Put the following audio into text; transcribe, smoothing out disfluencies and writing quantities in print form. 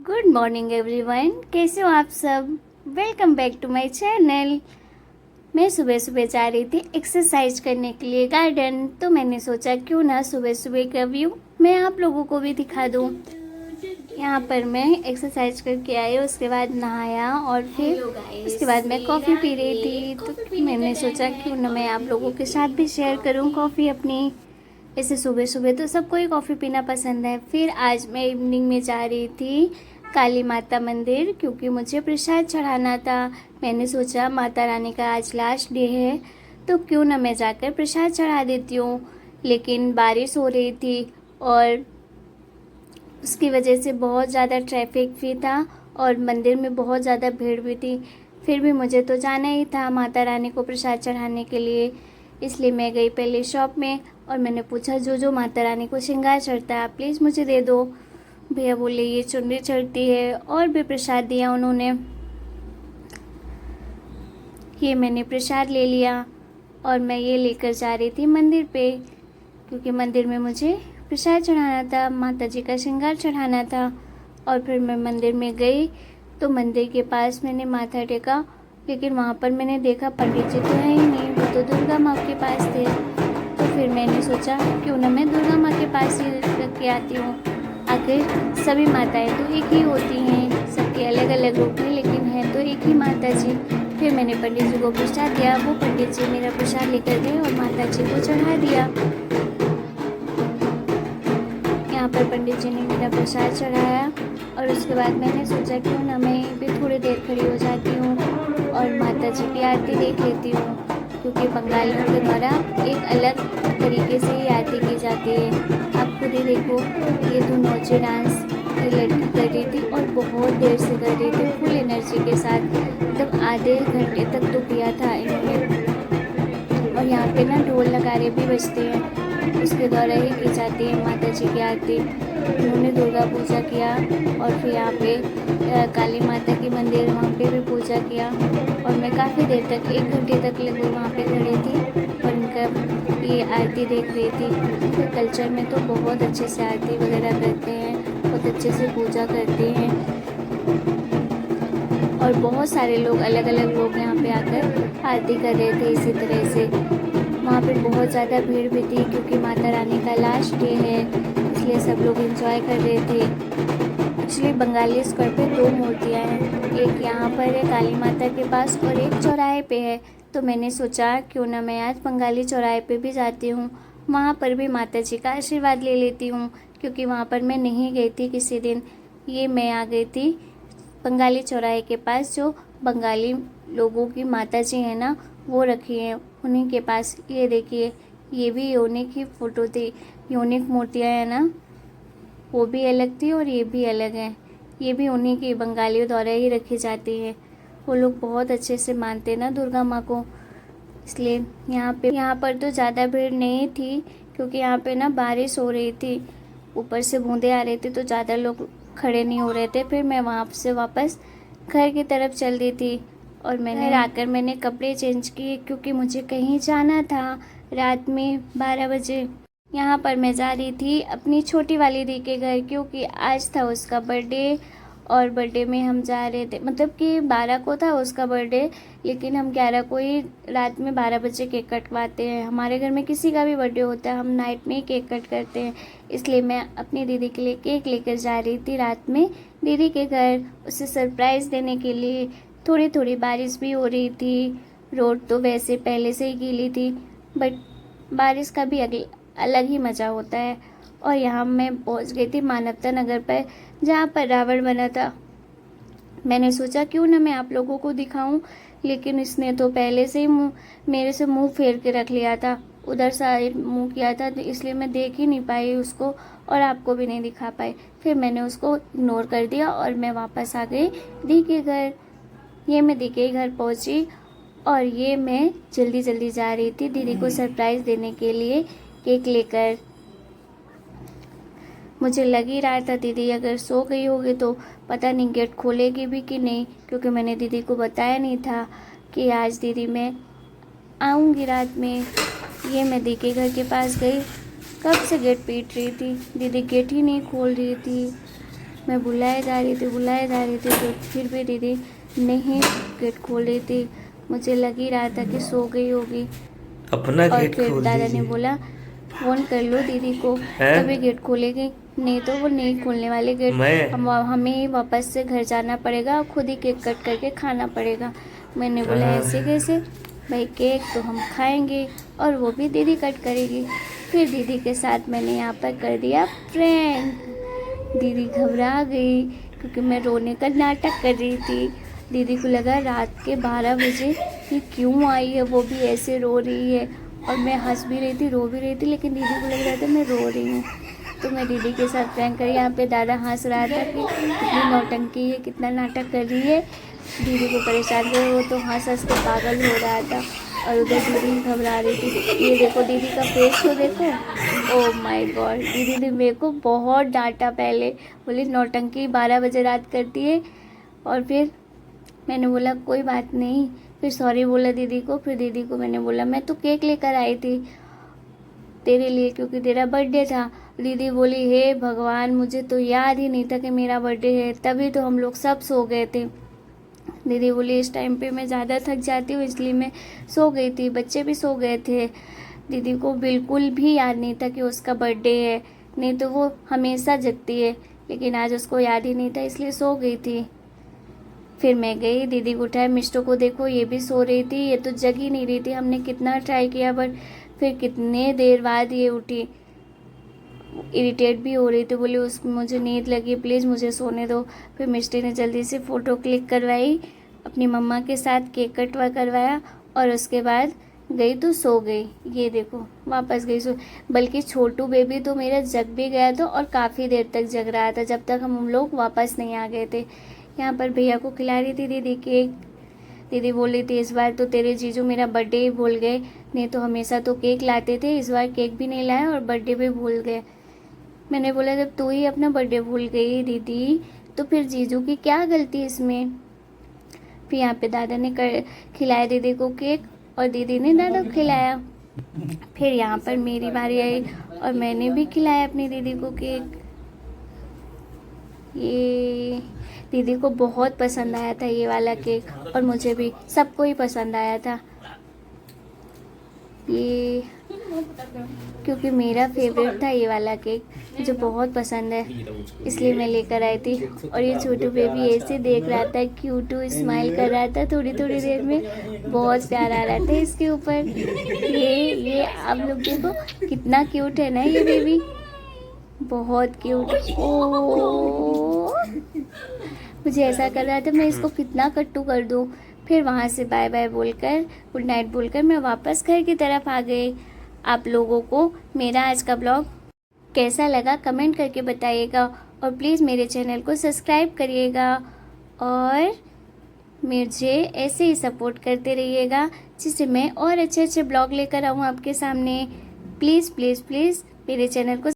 Good morning everyone, कैसे हो आप सब। Welcome back to my channel. मैं सुबह सुबह जा रही थी एक्सरसाइज करने के लिए गार्डन, तो मैंने सोचा क्यों ना सुबह सुबह का व्यू मैं आप लोगों को भी दिखा दूँ। यहाँ पर मैं एक्सरसाइज करके आई, उसके बाद नहाया और फिर उसके बाद मैं कॉफ़ी पी रही थी। तो मैंने सोचा क्यों ना मैं आप लोगों के साथ भी शेयर करूँ कॉफ़ी अपनी। ऐसे सुबह सुबह तो सबको ही कॉफ़ी पीना पसंद है। फिर आज मैं इवनिंग में जा रही थी काली माता मंदिर, क्योंकि मुझे प्रसाद चढ़ाना था। मैंने सोचा माता रानी का आज लास्ट डे है, तो क्यों ना मैं जाकर प्रसाद चढ़ा देती हूँ। लेकिन बारिश हो रही थी और उसकी वजह से बहुत ज़्यादा ट्रैफिक भी था और मंदिर में बहुत ज़्यादा भीड़ भी थी। फिर भी मुझे तो जाना ही था माता रानी को प्रसाद चढ़ाने के लिए, इसलिए मैं गई पहले शॉप में और मैंने पूछा जो जो माता रानी को श्रृंगार चढ़ता है प्लीज़ मुझे दे दो। भैया बोले ये चुनरी चढ़ती है, और भी प्रसाद दिया उन्होंने। ये मैंने प्रसाद ले लिया और मैं ये लेकर जा रही थी मंदिर पे, क्योंकि मंदिर में मुझे प्रसाद चढ़ाना था, माता जी का श्रृंगार चढ़ाना था। और फिर मैं मंदिर में गई तो मंदिर के पास मैंने माथा टेका, लेकिन वहाँ पर मैंने देखा पंडित जी तो है ही नहीं, वो तो दुर्गा माँ के पास थे। तो फिर मैंने सोचा क्यों ना मैं दुर्गा माँ के पास ही रख के आती हूँ। आखिर सभी माताएं तो एक ही होती हैं, सबके अलग अलग रूप हैं, लेकिन है तो एक ही माता जी। फिर मैंने पंडित जी को प्रसाद दिया, वो पंडित जी मेरा प्रसाद लेकर गए और माता जी को चढ़ा दिया। यहाँ पर पंडित जी ने मेरा प्रसाद चढ़ाया और उसके बाद मैंने सोचा क्यों ना मैं भी थोड़ी देर खड़ी हो जाती हूँ और माता जी की आरती देख लेती हूँ, क्योंकि बंगालियों के द्वारा एक अलग तरीके से ही आरती की जाती है। आप खुद ही देखो, ये तो नौचे डांस ये लड़की कर रही थी और बहुत देर से कर रही थी, फुल एनर्जी के साथ, मतलब आधे घंटे तक तो किया था इन्होंने। और यहाँ पे ना ढोल नगाड़े भी बजते हैं, उसके द्वारा ही की जाती है माता जी की आरती। उन्होंने दुर्गा पूजा किया और फिर यहाँ पे काली माता की मंदिर, वहाँ पे भी पूजा किया। और मैं काफ़ी देर तक 1 घंटे तक लगभग वहाँ पे खड़ी थी और इनका ये आरती देख रही थी। तो कल्चर में तो बहुत अच्छे से आरती वगैरह करते हैं, बहुत अच्छे से पूजा करते हैं और बहुत सारे लोग अलग अलग लोग यहाँ पे आकर आरती कर रहे थे इसी तरह से। वहाँ पे बहुत ज़्यादा भीड़ भी थी, क्योंकि माता रानी का लास्ट डे है, इसलिए सब लोग एंजॉय कर रहे थे। एक्चुअली बंगाली स्क्वायर पे 2 मूर्तियाँ हैं, एक यहाँ पर है काली माता के पास और एक चौराहे पे है। तो मैंने सोचा क्यों ना मैं आज बंगाली चौराहे पे भी जाती हूँ, वहाँ पर भी माता जी का आशीर्वाद ले लेती हूँ, क्योंकि वहाँ पर मैं नहीं गई थी किसी दिन। ये मैं आ गई थी बंगाली चौराहे के पास, जो बंगाली लोगों की माता जी हैं ना वो रखी हैं उन्हीं के पास। ये देखिए, ये भी यूनिक ही फ़ोटो थी, यूनिक मूर्तियाँ हैं ना, वो भी अलग थी और ये भी अलग है। ये भी उन्हीं की बंगालियों द्वारा ही रखी जाती है। वो लोग बहुत अच्छे से मानते हैं ना दुर्गा माँ को, इसलिए यहाँ पर तो ज़्यादा भीड़ नहीं थी, क्योंकि यहाँ पे ना बारिश हो रही थी, ऊपर से बूंदे आ रही थी, तो ज़्यादा लोग खड़े नहीं हो रहे थे। फिर मैं वहाँ से वापस घर की तरफ चल दी थी और मैंने आकर मैंने कपड़े चेंज किए, क्योंकि मुझे कहीं जाना था रात में 12 बजे। यहाँ पर मैं जा रही थी अपनी छोटी वाली दी के घर, क्योंकि आज था उसका बर्थडे और बर्थडे में हम जा रहे थे, मतलब कि 12 को था उसका बर्थडे, लेकिन हम 11 को ही रात में 12 बजे केक कटवाते हैं। हमारे घर में किसी का भी बर्थडे होता है हम नाइट में ही केक कट करते हैं, इसलिए मैं अपनी दीदी के लिए केक लेकर जा रही थी रात में दीदी के घर, उसे सरप्राइज़ देने के लिए। थोड़ी थोड़ी बारिश भी हो रही थी, रोड तो वैसे पहले से ही गीली थी, बट बारिश का भी अलग ही मज़ा होता है। और यहाँ मैं पहुँच गई थी मानवता नगर पर, जहाँ पर रावण बना था। मैंने सोचा क्यों ना मैं आप लोगों को दिखाऊं, लेकिन इसने तो पहले से ही मेरे से मुंह फेर के रख लिया था, उधर साइड मुंह किया था, तो इसलिए मैं देख ही नहीं पाई उसको और आपको भी नहीं दिखा पाई। फिर मैंने उसको इग्नोर कर दिया और मैं वापस आ गई दी के घर। ये मैं दी के घर पहुँची और ये मैं जल्दी जल्दी जा रही थी दीदी को सरप्राइज़ देने के लिए केक लेकर। मुझे लग ही रहा था दीदी अगर सो गई होगी तो पता नहीं गेट खोलेगी भी कि नहीं, क्योंकि मैंने दीदी को बताया नहीं था कि आज दीदी मैं आऊँगी रात में। ये मैं दी के घर के पास गई, कब से गेट पीट रही थी, दीदी गेट ही नहीं खोल रही थी। मैं बुलाए जा रही थी तो फिर भी दीदी नहीं गेट खोल रही थी। मुझे लग ही रहा था कि सो गई होगी। अपना और गेट फिर खोल दादा ने दीजिए। बोला फ़ोन कर लो दीदी को हैं? तभी गेट खोलेगी, नहीं तो वो नहीं खोलने वाले गेट। हमें ही वापस से घर जाना पड़ेगा और खुद ही केक कट करके खाना पड़ेगा। मैंने बोला ऐसे कैसे भाई, केक तो हम खाएंगे और वो भी दीदी कट करेगी। फिर दीदी के साथ मैंने यहाँ पर कर दिया प्रैंक। दीदी घबरा गई क्योंकि मैं रोने का नाटक कर रही थी। दीदी को लगा रात के 12 बजे ये क्यों आई है, वो भी ऐसे रो रही है। और मैं हंस भी रही थी, रो भी रही थी, लेकिन दीदी को लग रहा था मैं रो रही हूँ। तो मैं दीदी के साथ प्रैंक करी। यहाँ पे दादा हंस रहा था कि कितनी नौटंकी है, कितना नाटक कर रही है, दीदी को परेशान कर। वो तो हंस हंस के पागल हो रहा था और उधर दीदी घबरा रही थी। ये देखो दीदी का फेस तो देखो, ओह माय गॉड। दीदी ने मेरे को बहुत डांटा पहले, बोली नौटंकी 12 बजे रात करती है। और फिर मैंने बोला कोई बात नहीं, फिर सॉरी बोला दीदी को। फिर दीदी को मैंने बोला मैं तो केक लेकर आई थी तेरे लिए क्योंकि तेरा बर्थडे था। दीदी बोली हे भगवान, मुझे तो याद ही नहीं था कि मेरा बर्थडे है, तभी तो हम लोग सब सो गए थे। दीदी बोली इस टाइम पे मैं ज़्यादा थक जाती हूँ इसलिए मैं सो गई थी, बच्चे भी सो गए थे। दीदी को बिल्कुल भी याद नहीं था कि उसका बर्थडे है, नहीं तो वो हमेशा जगती है, लेकिन आज उसको याद ही नहीं था इसलिए सो गई थी। फिर मैं गई, दीदी को उठाया। मिष्टो को देखो ये भी सो रही थी, ये तो जग ही नहीं रही थी। हमने कितना ट्राई किया बट फिर कितने देर बाद ये उठी। इरिटेट भी हो रही थी, बोली मुझे नींद लगी, प्लीज़ मुझे सोने दो। फिर मिष्टी ने जल्दी से फ़ोटो क्लिक करवाई, अपनी मम्मा के साथ केक कटवा करवाया और उसके बाद गई तो सो गई। ये देखो वापस गई सो। बल्कि छोटू बेबी तो मेरा जग भी गया था और काफ़ी देर तक जग रहा था जब तक हम लोग वापस नहीं आ गए थे। यहाँ पर भैया को खिला रही थी दीदी केक। दीदी बोल रही थी इस बार तो तेरे जीजू मेरा बर्थडे ही भूल गए, नहीं तो हमेशा तो केक लाते थे, इस बार केक भी नहीं लाए और बर्थडे भी भूल गए। मैंने बोला जब तू ही अपना बर्थडे भूल गई दीदी तो फिर जीजू की क्या गलती इसमें। फिर यहाँ पे दादा ने खिलाया दीदी को केक और दीदी ने दादा को खिलाया। फिर यहाँ पर मेरी बारी आई और मैंने भी खिलाया अपनी दीदी को केक। ये दीदी को बहुत पसंद आया था ये वाला केक और मुझे भी, सबको ही पसंद आया था ये, क्योंकि मेरा फेवरेट था ये वाला केक, मुझे बहुत पसंद है इसलिए मैं लेकर आई थी। और ये छोटू बेबी ऐसे देख रहा था, क्यूटू स्माइल कर रहा था, थोड़ी थोड़ी देर में बहुत प्यार आ रहा था इसके ऊपर। ये आप लोग देखो कितना क्यूट है ना ये बेबी, बहुत क्यूट। ओ मुझे ऐसा कर रहा था मैं इसको कितना कट्टू कर दूँ। फिर वहाँ से बाय बाय बोलकर, गुड नाइट बोलकर मैं वापस घर की तरफ आ गई। आप लोगों को मेरा आज का ब्लॉग कैसा लगा कमेंट करके बताइएगा और प्लीज़ मेरे चैनल को सब्सक्राइब करिएगा और मुझे ऐसे ही सपोर्ट करते रहिएगा जिससे मैं और अच्छे अच्छे ब्लॉग लेकर आऊँ आपके सामने। प्लीज़ प्लीज़ प्लीज़ मेरे चैनल को